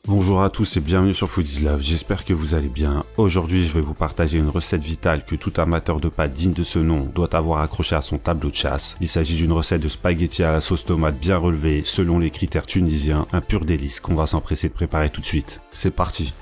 Bonjour à tous et bienvenue sur Food is Love, j'espère que vous allez bien. Aujourd'hui je vais vous partager une recette vitale que tout amateur de pâtes digne de ce nom doit avoir accroché à son tableau de chasse. Il s'agit d'une recette de spaghettis à la sauce tomate bien relevée selon les critères tunisiens, un pur délice qu'on va s'empresser de préparer tout de suite. C'est parti!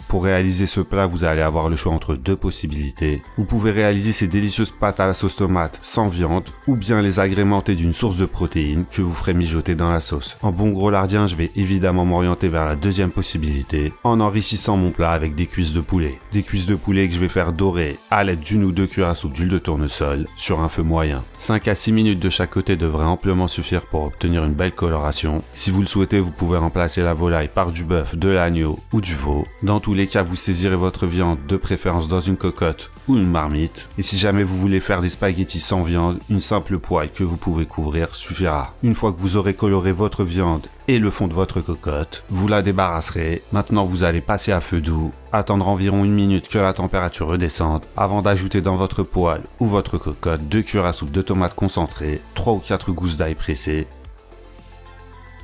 Pour réaliser ce plat, vous allez avoir le choix entre deux possibilités. Vous pouvez réaliser ces délicieuses pâtes à la sauce tomate sans viande, ou bien les agrémenter d'une source de protéines que vous ferez mijoter dans la sauce. En bon gros lardien, je vais évidemment m'orienter vers la deuxième possibilité, en enrichissant mon plat avec des cuisses de poulet. Des cuisses de poulet que je vais faire dorer à l'aide d'une ou deux cuillères à soupe d'huile de tournesol sur un feu moyen. 5 à 6 minutes de chaque côté devrait amplement suffire pour obtenir une belle coloration. Si vous le souhaitez, vous pouvez remplacer la volaille par du bœuf, de l'agneau ou du veau. Dans tous les cas, vous saisirez votre viande de préférence dans une cocotte ou une marmite. Et si jamais vous voulez faire des spaghettis sans viande, une simple poêle que vous pouvez couvrir suffira. Une fois que vous aurez coloré votre viande et le fond de votre cocotte, vous la débarrasserez. Maintenant, vous allez passer à feu doux, attendre environ 1 minute que la température redescende avant d'ajouter dans votre poêle ou votre cocotte 2 cuillères à soupe de tomates concentrées, 3 ou 4 gousses d'ail pressées.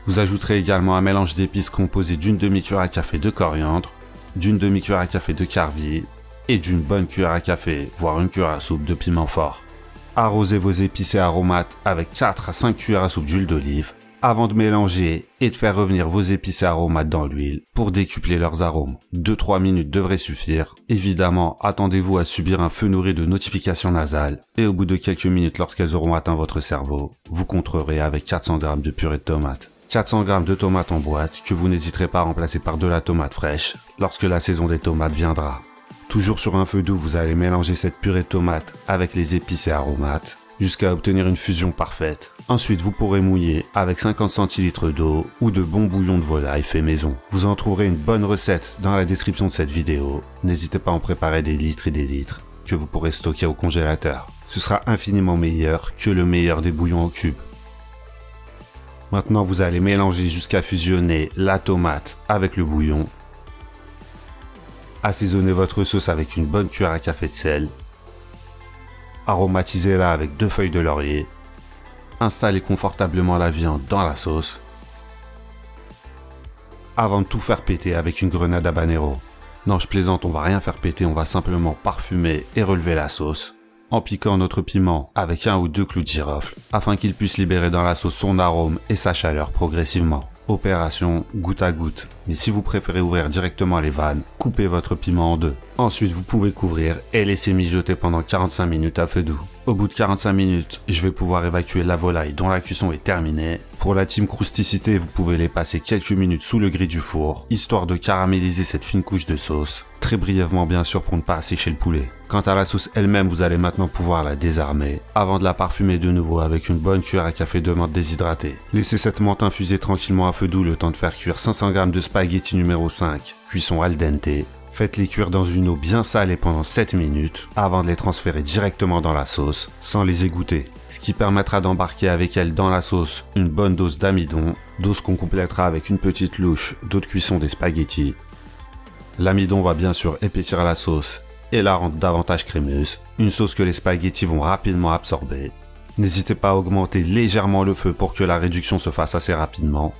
Vous ajouterez également un mélange d'épices composé d'une demi-cuillère à café de coriandre, d'une demi-cuillère à café de carvi et d'une bonne cuillère à café, voire une cuillère à soupe de piment fort. Arrosez vos épices et aromates avec 4 à 5 cuillères à soupe d'huile d'olive avant de mélanger et de faire revenir vos épices et aromates dans l'huile pour décupler leurs arômes. 2-3 minutes devraient suffire. Évidemment, attendez-vous à subir un feu nourri de notifications nasales et au bout de quelques minutes, lorsqu'elles auront atteint votre cerveau, vous contrerez avec 400 g de purée de tomates. 400 g de tomates en boîte que vous n'hésiterez pas à remplacer par de la tomate fraîche lorsque la saison des tomates viendra. Toujours sur un feu doux, vous allez mélanger cette purée de tomates avec les épices et aromates jusqu'à obtenir une fusion parfaite. Ensuite, vous pourrez mouiller avec 50 centilitres d'eau ou de bon bouillon de volaille fait maison. Vous en trouverez une bonne recette dans la description de cette vidéo. N'hésitez pas à en préparer des litres et des litres que vous pourrez stocker au congélateur. Ce sera infiniment meilleur que le meilleur des bouillons en cubes. Maintenant, vous allez mélanger jusqu'à fusionner la tomate avec le bouillon. Assaisonnez votre sauce avec une bonne cuillère à café de sel. Aromatisez-la avec 2 feuilles de laurier. Installez confortablement la viande dans la sauce. Avant de tout faire péter avec une grenade habanero. Non, je plaisante, on va rien faire péter, on va simplement parfumer et relever la sauce en piquant notre piment avec 1 ou 2 clous de girofle afin qu'il puisse libérer dans la sauce son arôme et sa chaleur progressivement. Opération goutte à goutte, mais si vous préférez ouvrir directement les vannes, coupez votre piment en 2. Ensuite, vous pouvez couvrir et laisser mijoter pendant 45 minutes à feu doux. Au bout de 45 minutes, je vais pouvoir évacuer la volaille dont la cuisson est terminée. Pour la team crousticité, vous pouvez les passer quelques minutes sous le gris du four, histoire de caraméliser cette fine couche de sauce, très brièvement bien sûr pour ne pas assécher le poulet. Quant à la sauce elle-même, vous allez maintenant pouvoir la désarmer, avant de la parfumer de nouveau avec une bonne cuillère à café de menthe déshydratée. Laissez cette menthe infuser tranquillement à feu doux le temps de faire cuire 500 g de spaghetti numéro 5, cuisson al dente. Faites-les cuire dans une eau bien salée pendant 7 minutes avant de les transférer directement dans la sauce sans les égoutter. Ce qui permettra d'embarquer avec elles dans la sauce une bonne dose d'amidon, dose qu'on complétera avec une petite louche d'eau de cuisson des spaghettis. L'amidon va bien sûr épaissir la sauce et la rendre davantage crémeuse, une sauce que les spaghettis vont rapidement absorber. N'hésitez pas à augmenter légèrement le feu pour que la réduction se fasse assez rapidement.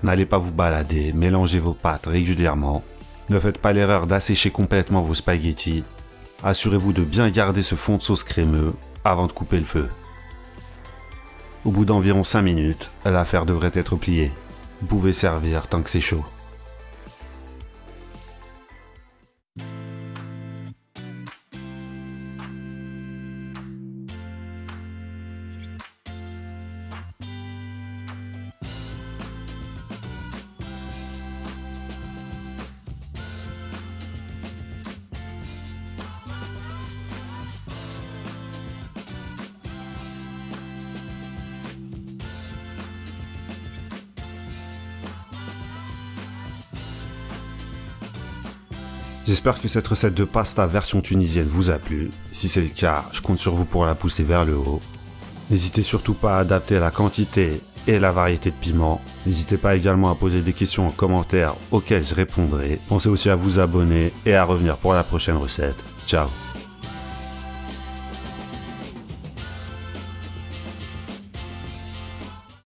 N'allez pas vous balader, mélangez vos pâtes régulièrement. Ne faites pas l'erreur d'assécher complètement vos spaghettis. Assurez-vous de bien garder ce fond de sauce crémeux avant de couper le feu. Au bout d'environ 5 minutes, l'affaire devrait être pliée. Vous pouvez servir tant que c'est chaud. J'espère que cette recette de pasta version tunisienne vous a plu. Si c'est le cas, je compte sur vous pour la pousser vers le haut. N'hésitez surtout pas à adapter la quantité et la variété de piments. N'hésitez pas également à poser des questions en commentaire auxquelles je répondrai. Pensez aussi à vous abonner et à revenir pour la prochaine recette. Ciao!